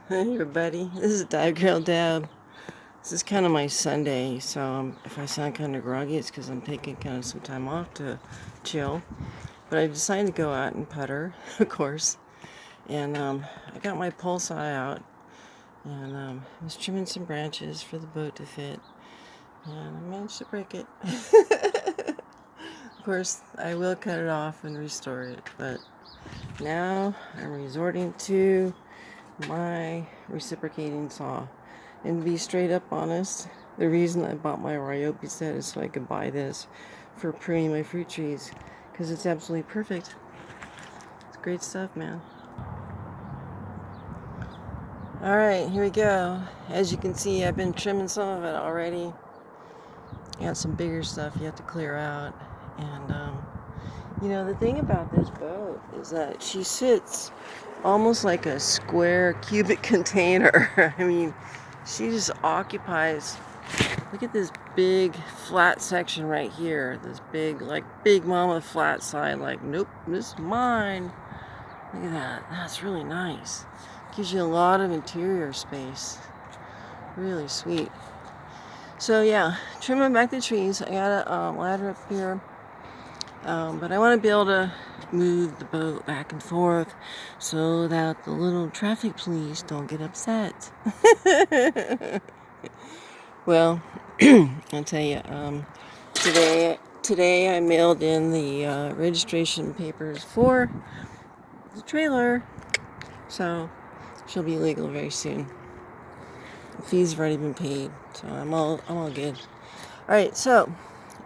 Hey everybody, this is Dive Girl Dab. This is kind of my Sunday, so if I sound kind of groggy, it's because I'm taking kind of some time off to chill. But I decided to go out and putter, of course. And I got my pole saw out, and I was trimming some branches for the boat to fit, and I managed to break it. Of course, I will cut it off and restore it, but now I'm resorting to my reciprocating saw. And to be straight up honest, the reason I bought my Ryobi set is so I could buy this for pruning my fruit trees, because it's absolutely perfect. It's great stuff, man. Alright, here we go. As you can see, I've been trimming some of it already. Got some bigger stuff you have to clear out. And you know, the thing about this boat is that she sits almost like a square cubic container. I mean, she just occupies, look at this big flat section right here. This big, like big mama flat side, like, nope, this is mine. Look at that, that's really nice. Gives you a lot of interior space. Really sweet. So yeah, trimming back the trees. I got a ladder up here. But I want to be able to move the boat back and forth so that the little traffic police don't get upset. Well, I'll tell you, today I mailed in the registration papers for the trailer, so she'll be legal very soon. The fees have already been paid, so I'm all good. All right, so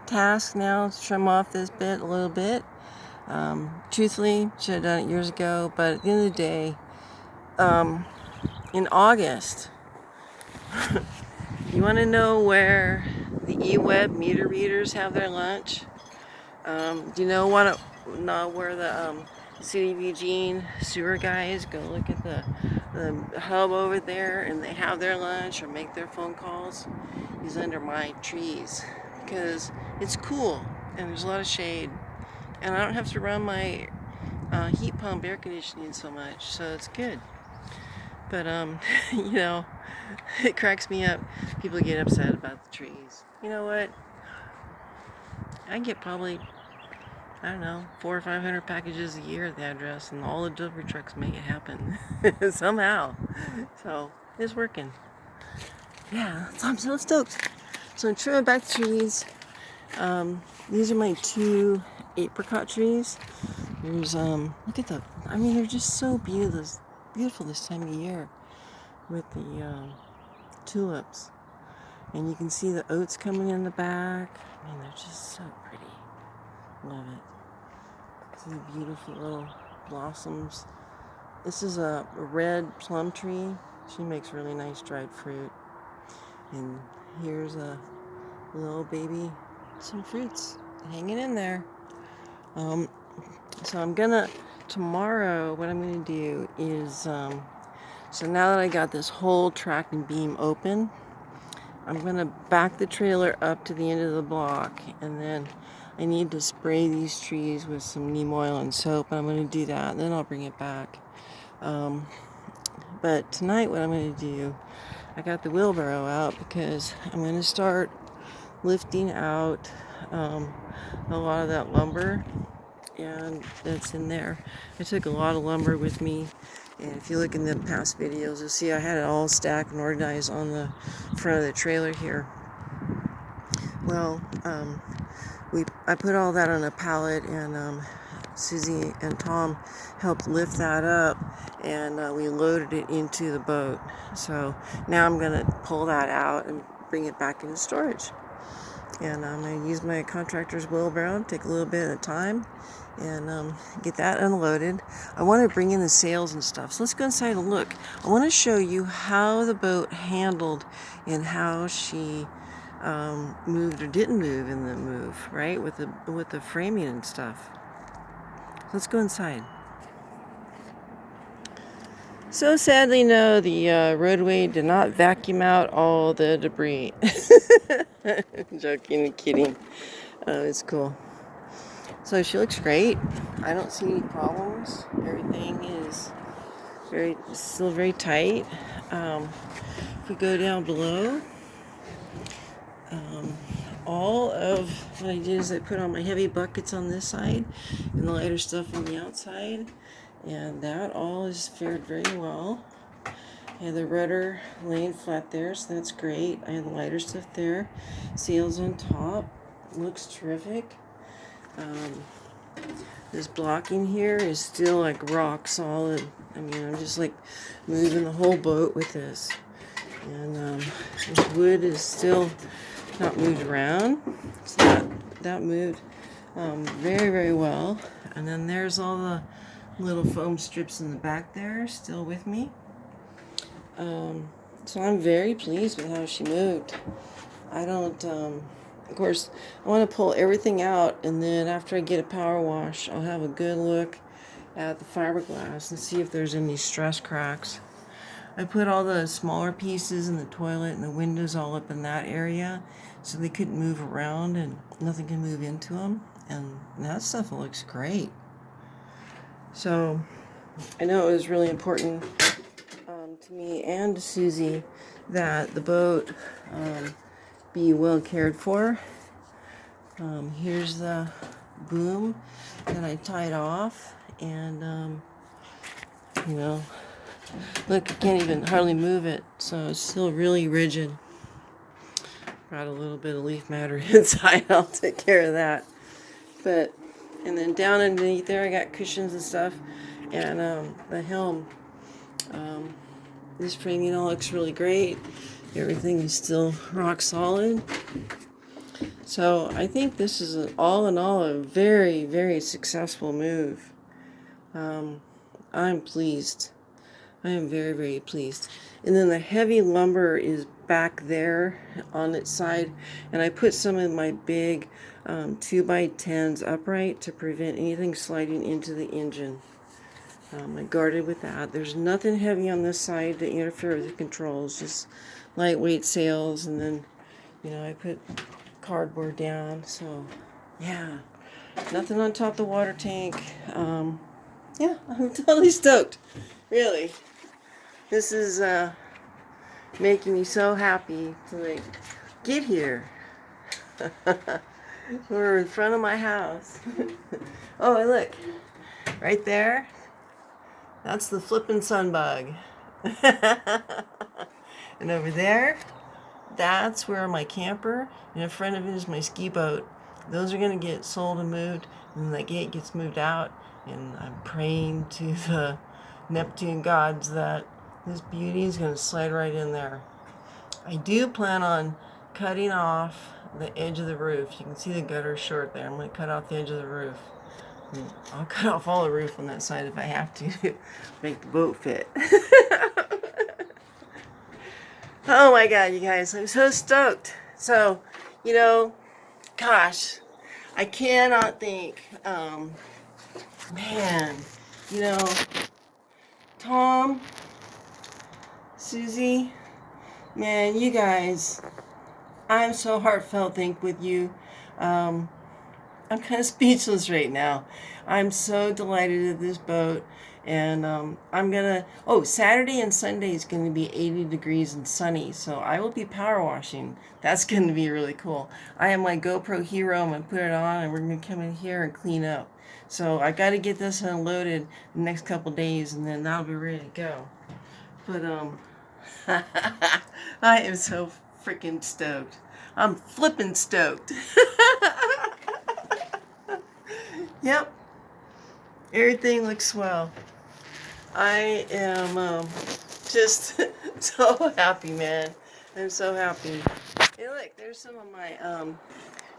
task now is trim off this bit a little bit. Truthfully, should have done it years ago, but at the end of the day, in August, you want to know where the eWeb meter readers have their lunch? Do you know where the City of Eugene sewer guys go look at the hub over there and they have their lunch or make their phone calls? Is under my trees because it's cool and there's a lot of shade. And I don't have to run my heat pump air conditioning so much, so it's good. But you know, it cracks me up. People get upset about the trees. You know what? I get probably, I don't know, 400 or 500 packages a year at the address, and all the delivery trucks make it happen somehow. So it's working. Yeah, so I'm so stoked. So I'm trimming back the trees. These are my 2 apricot trees. There's look at the, I mean, they're just so beautiful this time of year with the tulips, and you can see the oats coming in the back. I mean, they're just so pretty. Love it. See the beautiful little blossoms. This is a red plum tree. She makes really nice dried fruit. And here's a little baby, some fruits hanging in there. So tomorrow what I'm gonna do is, so now that I got this whole tracking beam open, I'm gonna back the trailer up to the end of the block, and then I need to spray these trees with some neem oil and soap, and I'm gonna do that, and then I'll bring it back. But tonight what I'm gonna do, I got the wheelbarrow out because I'm gonna start lifting out a lot of that lumber, and that's in there. I took a lot of lumber with me, and if you look in the past videos, you'll see I had it all stacked and organized on the front of the trailer here. Well, I put all that on a pallet, and Susie and Tom helped lift that up, and we loaded it into the boat. So now I'm gonna pull that out and bring it back into storage. And I'm going to use my contractor's wheelbarrow, take a little bit at a time, and get that unloaded. I want to bring in the sails and stuff, so let's go inside and look. I want to show you how the boat handled and how she moved or didn't move in the move, right, with the framing and stuff. Let's go inside. So sadly, no, the roadway did not vacuum out all the debris. Joking and kidding. It's cool. So she looks great. I don't see any problems. Everything is Still very tight. If we go down below, all of what I did is I put on my heavy buckets on this side and the lighter stuff on the outside, and that all is fared very well. I have the rudder laying flat there, so that's great. I have the lighter stuff there, sails on top, looks terrific. This blocking here is still like rock solid. I mean, I'm just like moving the whole boat with this. And this wood is still not moved around. So that moved very, very well. And then there's all the little foam strips in the back there still with me. So I'm very pleased with how she moved. I don't, of course, I want to pull everything out, and then after I get a power wash, I'll have a good look at the fiberglass and see if there's any stress cracks. I put all the smaller pieces in the toilet and the windows all up in that area so they couldn't move around and nothing can move into them, and that stuff looks great. So I know it was really important to me and to Susie that the boat be well cared for. Here's the boom that I tied off, and you know, look, I can't even hardly move it, so it's still really rigid. Brought a little bit of leaf matter inside. I'll take care of that. But and then down underneath there, I got cushions and stuff, and the helm. This framing all looks really great. Everything is still rock solid. So I think this is all in all a very, very successful move. I'm pleased. I am very, very pleased. And then the heavy lumber is back there on its side, and I put some of my big 2x10s upright to prevent anything sliding into the engine. I guarded with that. There's nothing heavy on this side to interfere with the controls, just lightweight sails, and then, you know, I put cardboard down. So, yeah, nothing on top of the water tank. Yeah, I'm totally stoked. Really, this is making me so happy to like get here. We're in front of my house. Oh, and look, right there. That's the flippin' sunbug. And over there, that's where my camper, and in front of it is my ski boat. Those are going to get sold and moved, and then that gate gets moved out, and I'm praying to the Neptune gods that this beauty is going to slide right in there. I do plan on cutting off the edge of the roof. You can see the gutter short there. I'm going to cut off the edge of the roof. I'll cut off all the roof on that side if I have to make the boat fit. Oh my God, you guys, I'm so stoked. So, you know, gosh, I cannot think, man, you know, Tom, Susie, man, you guys, I'm so heartfelt think with you. I'm kind of speechless right now. I'm so delighted at this boat, and I'm gonna, Saturday and Sunday is going to be 80 degrees and sunny, so I will be power washing. That's going to be really cool. I have my GoPro Hero. I'm going to put it on, and we're going to come in here and clean up. So I got to get this unloaded the next couple days, and then that'll be ready to go. But I am so freaking stoked. I'm flippin' stoked. Yep, everything looks swell. I am just so happy, man. I'm so happy. Hey, look, there's some of my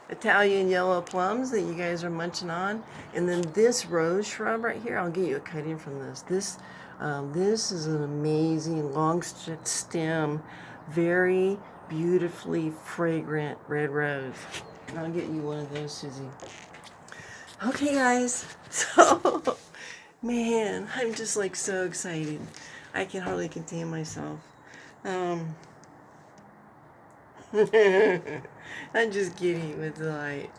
Italian yellow plums that you guys are munching on, and then this rose shrub right here. I'll get you a cutting from this. This is an amazing long stem, very beautifully fragrant red rose. And I'll get you one of those, Susie. Okay, guys, so, man, I'm just like so excited. I can hardly contain myself. I'm just giddy with delight.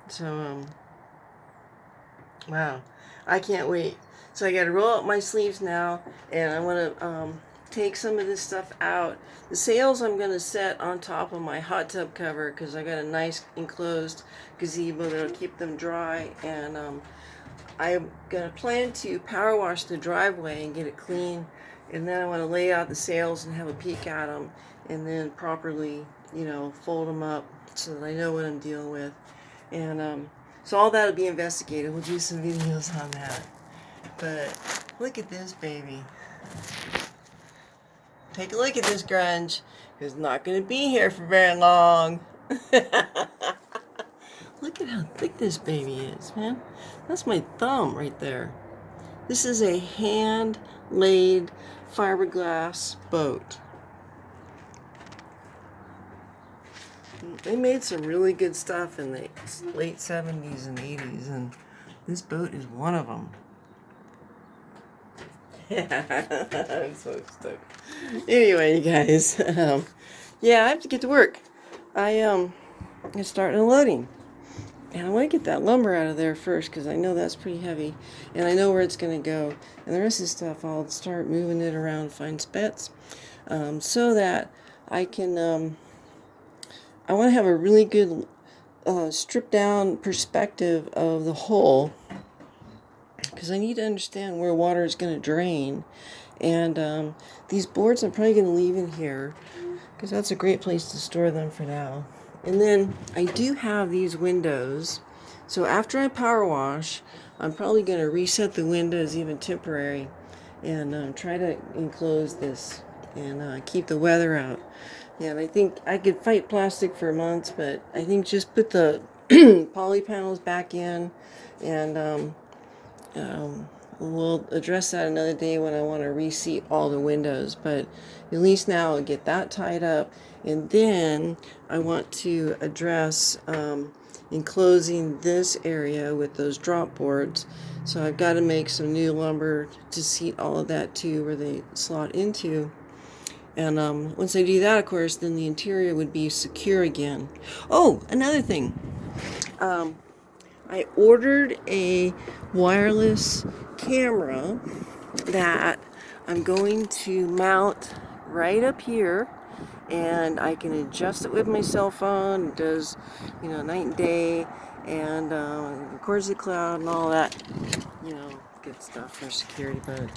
So, wow, I can't wait So I got to roll up my sleeves now, and I want to take some of this stuff out. The sails I'm going to set on top of my hot tub cover because I got a nice enclosed gazebo that'll keep them dry, and I'm going to plan to power wash the driveway and get it clean, and then I want to lay out the sails and have a peek at them, and then properly, you know, fold them up so that I know what I'm dealing with. And so all that will be investigated. We'll do some videos on that. But look at this baby. Take a look at this grunge. It's not going to be here for very long. Look at how thick this baby is, man. That's my thumb right there. This is a hand-laid fiberglass boat. They made some really good stuff in the late 70s and 80s, and this boat is one of them. I'm so stoked. Anyway, you guys, yeah, I have to get to work. I'm starting unloading, and I want to get that lumber out of there first because I know that's pretty heavy, and I know where it's going to go. And the rest of the stuff, I'll start moving it around, find spots, so that I can. I want to have a really good stripped down perspective of the hull, because I need to understand where water is going to drain. And these boards I'm probably going to leave in here because that's a great place to store them for now. And then I do have these windows, so after I power wash, I'm probably going to reset the windows even temporary and try to enclose this and keep the weather out. And I think I could fight plastic for months, but I think just put the poly panels back in, and we'll address that another day when I want to reseat all the windows. But at least now I'll get that tied up, and then I want to address enclosing this area with those drop boards. So I've got to make some new lumber to seat all of that too, where they slot into. And once I do that, of course, then the interior would be secure again. Oh, another thing. I ordered a wireless camera that I'm going to mount right up here, and I can adjust it with my cell phone. It does, you know, night and day, and records the cloud and all that, you know, good stuff for security. But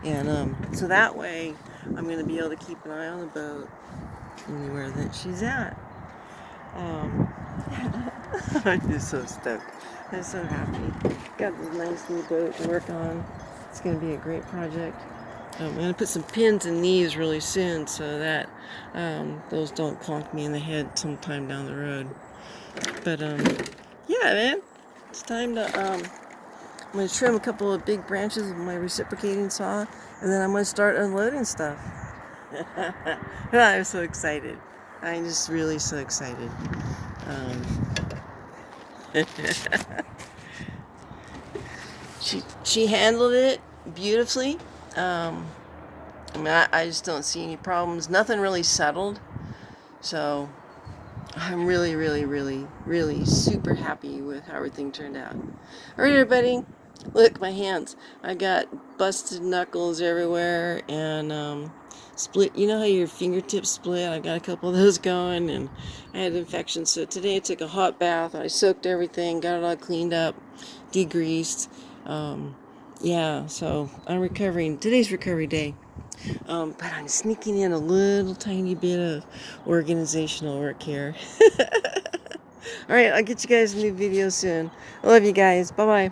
and so that way I'm going to be able to keep an eye on the boat anywhere that she's at. I'm just so stoked. I'm so happy. Got this nice new boat to work on. It's going to be a great project. I'm going to put some pins in these really soon so that those don't clonk me in the head sometime down the road. But yeah, man, it's time to I'm going to trim a couple of big branches with my reciprocating saw, and then I'm going to start unloading stuff. I'm so excited. I'm just really so excited. She handled it beautifully. I mean, I just don't see any problems. Nothing really settled. So I'm really, really, really, really super happy with how everything turned out. All right, everybody. Look, my hands. I got busted knuckles everywhere and split. You know how your fingertips split? I got a couple of those going, and I had infections. So today I took a hot bath. I soaked everything, got it all cleaned up, degreased. Yeah, so I'm recovering. Today's recovery day. But I'm sneaking in a little tiny bit of organizational work here. All right, I'll get you guys a new video soon. I love you guys. Bye-bye.